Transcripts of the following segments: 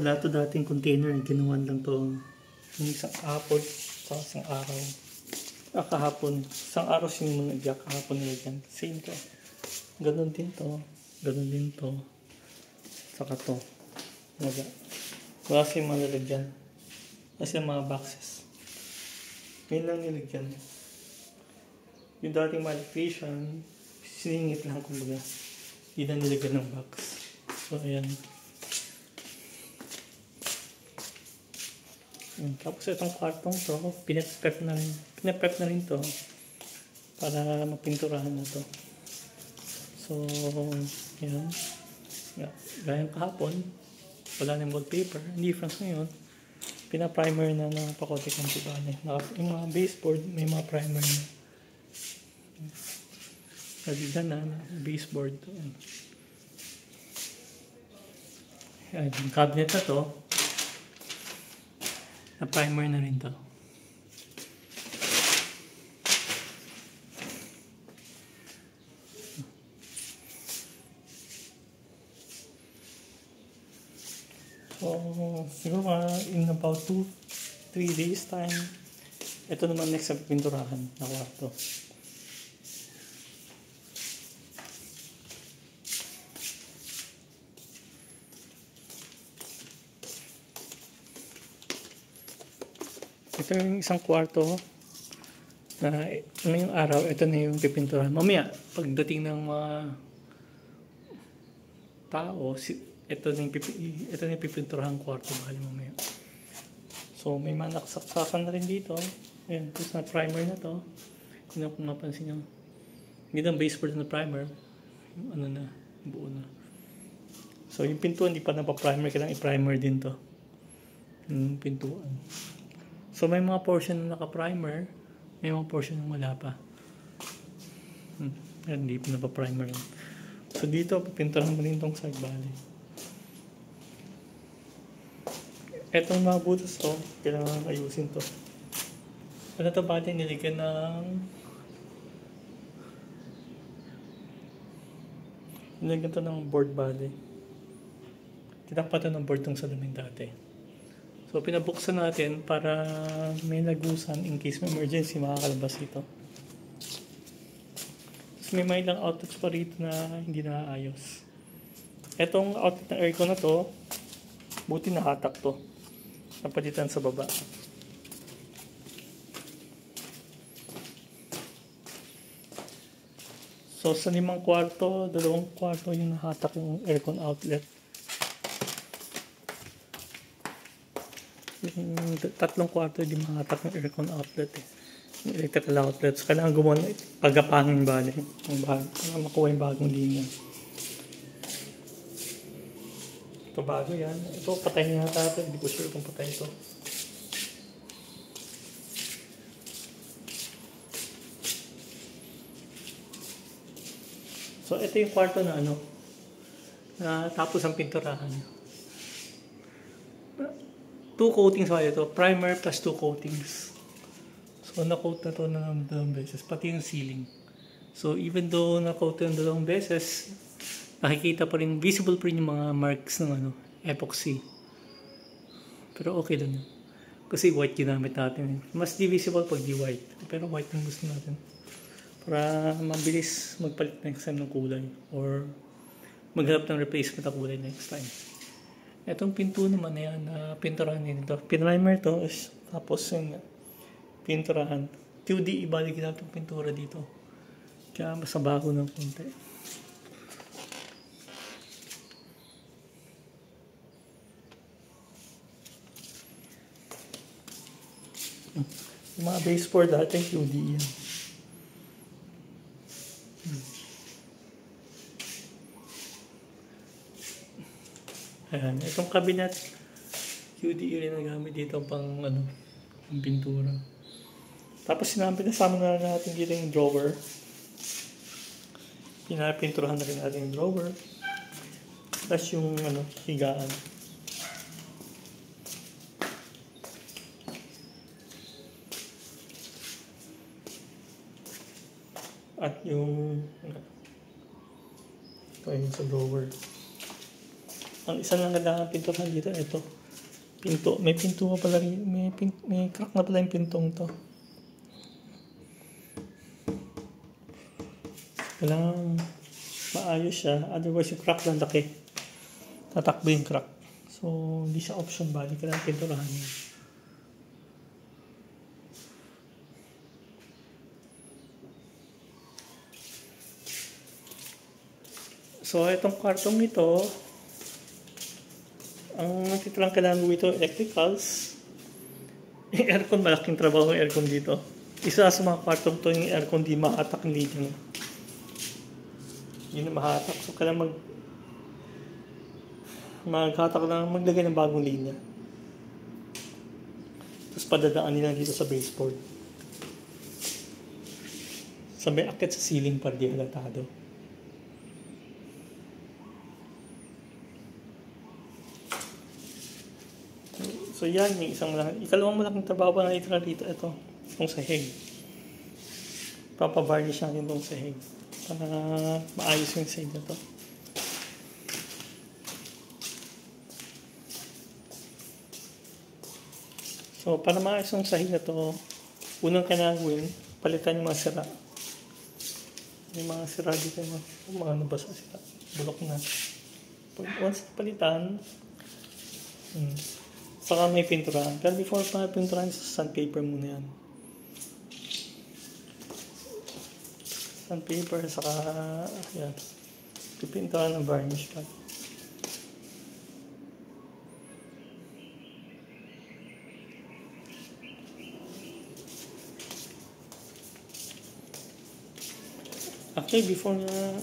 Wala to dating container. Ginawan lang to yung isang hapon sa isang araw. Kahapon. Isang araw sinimula kahapon nila dyan. Same to. Ganon din to. Ganon din to. Saka to. Wala siya mga lalagyan. Kasi mga boxes. Ngayon lang nilagyan. Yung dating modification, siningit lang kumbaga. Hindi na nilagyan ng box. So, ayan. Tapos itong kwartong to, pinaprep na rin to para mapinturahan na to. So, yan. Gaya kahapon, wala na yung wallpaper. Ang difference ngayon, pina-primer na ng pakote-konti ba na. Yung mga baseboard, may mga primer na. Nagigdan na baseboard to. Yan, yung cabinet na to, na primer na rin to. So, siguro in about 2-3 days time, ito naman next sa pinturahan na kwarto. Ito yung isang kwarto na ngayong araw, ito na yung pipinturahan. Mamaya, pagdating ng mga tao, ito na yung pipinturahan kwarto bali mamaya. So, may mga nakasaksakan na rin dito. Ayan, tapos na primer na to. Kung napansin nyo. Hindi na baseboard na primer. Yung ano na, buo na. So, yung pintuan, hindi pa napaprimer. Kailangan i-primer din to. Yung pintuan. So, may mga portion na naka-primer, may mga portion na wala pa. Hindi pa napaprimer. So, dito, pipinturahan mo rin itong side bali. Etong mga butas to, kailangan ayusin to. Ano to bali, niligyan ng nilagyan to ng board bali. Tinakpan to ng board tong salamin dati. So, pinabuksan natin para may lagusan in case may emergency, makakalabas ito. Tapos may mga ilang outlets pa rito na hindi naaayos. Etong outlet ng aircon na to, buti nakatak to. Napalitan sa baba. So, sa 5 kwarto, 2 kwarto yung nakatak yung aircon outlet. Yung 3 kwarto di makatak ng aircon outlet yung electrical outlets. Kailangan gumawa ng pagapangin bali para makuha yung bagong linya. Ito bago yan. Ito patay na natin. Hindi ko sure kung patay ito. So ito yung kwarto na na tapos ang pinturahan. 2 coatings pa ito. Primer plus 2 coatings. So, na-coat na ito ng 2 beses. Pati yung ceiling. So, even though na-coat yung 2 beses, nakikita pa rin, visible pa rin yung mga marks ng epoxy. Pero okay lang yun. Kasi white ginamit natin. Mas di visible pag di white. Pero white yung gusto natin. Para mabilis magpalit next time ng kulay. Or maghanap ng replacement na kulay next time. Itong pinto naman na yan, pinturahan din ito. Pinrimer to, tapos yung pinturahan. QD, ibalik natin yung pintura dito. Kaya mas bago ng konti. Yung mga baseboard dati, QD yan. Ayan, itong cabinet, QD rin na gamit dito pang pang pintura. Tapos pinasama na natin dito yung drawer. Pinapinturahan na rin natin yung drawer. Tapos yung higaan. At yung ito yung sa drawer. Ang isa lang kailangan pinturahan dito, ito. Pinto. May pinto pa pala rin. May crack na pala yung pintong to. Kailangan maayos siya. Otherwise, yung crack lang laki. Tatakbo yung crack. So, hindi siya option bali. Kailangan pinturahan niya. So, itong kartong ito, ang natitirang kailangan gawin ito, electricals. Yung aircon, malaking trabaho yung aircon dito. Isa sa mga kartong to, yung aircon di mahatak yung linya. Yun na mahatak. So, kailangan maghatak lang, maglagay ng bagong linya. Tapos padadaan nila dito sa baseboard. Sa may akit sa ceiling pa di halatado. So yan, yung ikalawang malaking trabaho pa na itira dito, ito, itong sahig. Papavarnish natin itong sahig para maayos yung sahig na to. So para maayos yung sahig na to, unang kailangan gawin, palitan yung mga sira. Yung mga sira dito, yung mga nabasa sira, bulok na. Once palitan, saka may pinturahan. Pero before pa pinturahan, sa sandpaper muna yan. Sandpaper, saka yan. Pipinturahan ng varnish pa. Actually, before na,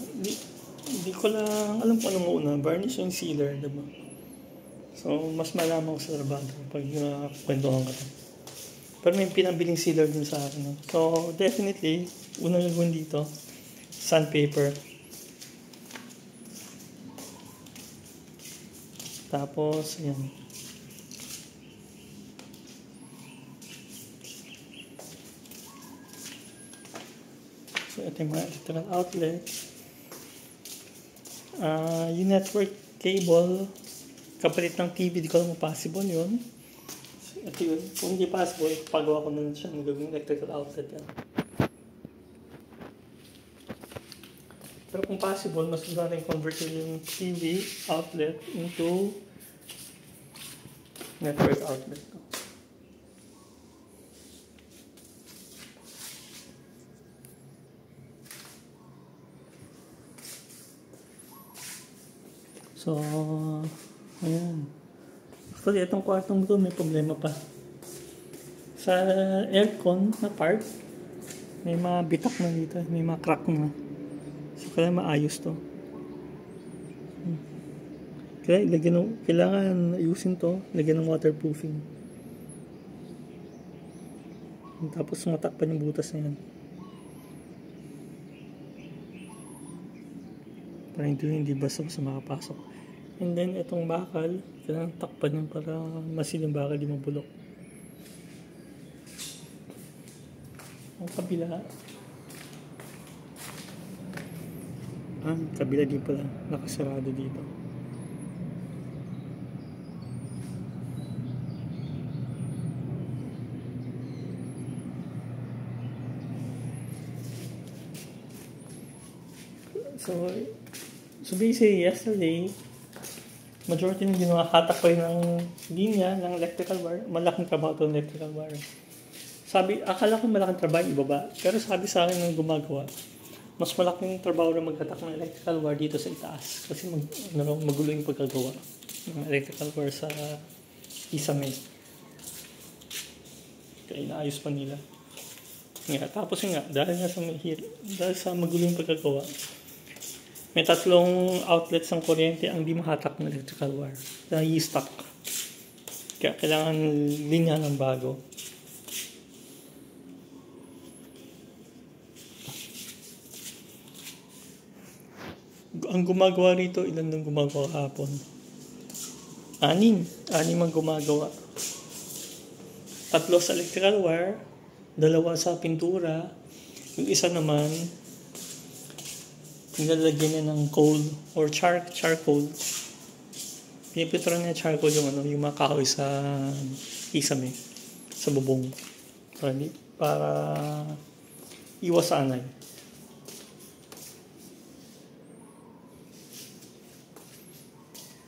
hindi ko lang alam kung anong una. Varnish yung sealer, diba? So, mas malaman ko sa trabaho pag kwentuhan ka. Pero may pinabiling sealer din sa akin. So, definitely, unang gagawin dito, sandpaper. Tapos, ayan. So, ito yung mga electrical outlet. Yung network cable, kapalit ng TV, di ko alam possible yun. So, ito yun. Kung hindi possible, pagawa ko na siya ng gawing electrical outlet yan. Pero kung possible, mas gusto natin convert yung TV outlet into network outlet. So, ayan. Actually, itong kwartong ito may problema pa. Sa aircon na part, may mga bitak na dito, may mga crack na. So, kailangan maayos to. Kailangan ayusin to, lagyan ng waterproofing. Tapos matakpan yung butas na yan. Para hindi basta-basta makapasok. And then, itong bakal, kailangan takpan yan para masin yung bakal, di mabulok. Ang kabila, kabila din pala, nakasarado dito. So basically, yesterday, majority ng ginawa, hatak ko ng linya ng electrical wire. Malaking trabaho ito ng electrical wire. Akala ko malaking trabaho ibaba. Pero sabi sa akin ng gumagawa, mas malaking trabaho na maghatak ng electrical wire dito sa itaas. Kasi magulo yung pagkagawa ng electrical wire sa isame. Kaya inaayos pa nila. Tapos dahil sa magulo yung pagkagawa, may tatlong outlets ng kuryente ang di mahatak ng electrical wire. I-stuck. Kaya kailangan linya ng bago. Ang gumagawa rito, ilan nang gumagawa kahapon? 6 ang gumagawa. 3 sa electrical wire, 2 sa pintura, yung isa naman nilalagyan niya ng coal or charcoal pinipinturan niya charcoal yung ano, yung mga kahoy sa kisame, sa bubong. Para iwas sa anay.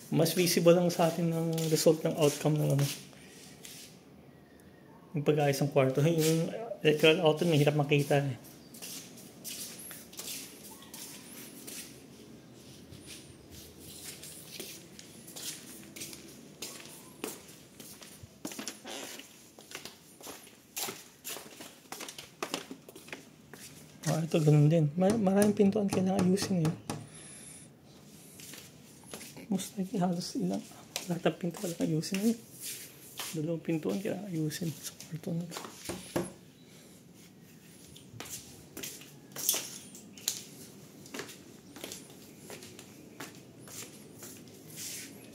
Mas visible lang sa atin ng result ng outcome ng ano, yung pag-ayos ng kwarto. Yung electrical outlet, mahirap makita eh. Ito ganun din. Maraming pintuan kailangan ayusin eh. Most likely halos ilang. Lahat ng pintuan kailangan ayusin eh. 2 pintuan kailangan ayusin sa kwarto na ito.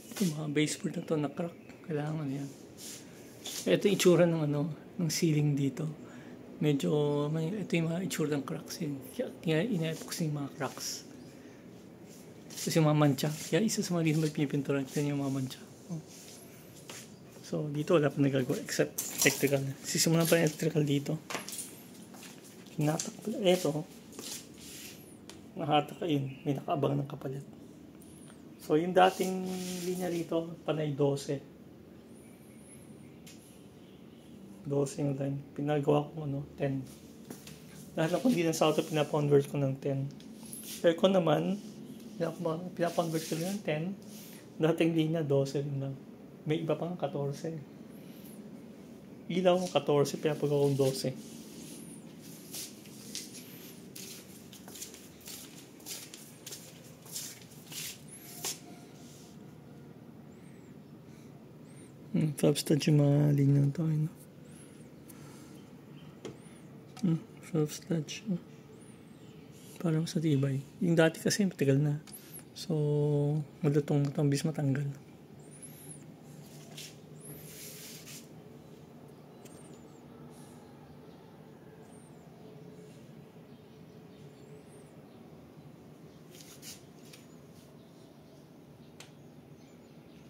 Ito mga baseboard na ito na crack. Kailangan yan. Ito yung itsura ng ano, ng ceiling dito. Medyo, ito yung mga itsura ng cracks yun. Kaya ina-epox yung mga cracks. Tapos yung mga mancha. Kaya isa sa mga dito magpipinturan. Kaya yung mga mancha. So, dito wala pa nagagawa except electrical. Sisimulan pa yung electrical dito. Hinatak pala. Ito. Nahatak ka yun. May nakaabang ng kapalit. So, yung dating linya rito, panay 12. 12 yung line. Pinagawa ko 10. Lahat ng condense auto pinakonvert ko ng 10. Aircon naman, pinakonvert ko ng 10. Dating linya 12 rin lang. May iba pang 14. Ilaw 14, pinapagawa kong 12. Substance yung mga linya ng tao. Self-stretch. Parang sa tibay. Yung dati kasi matagal na. So, malutong na bis matanggal.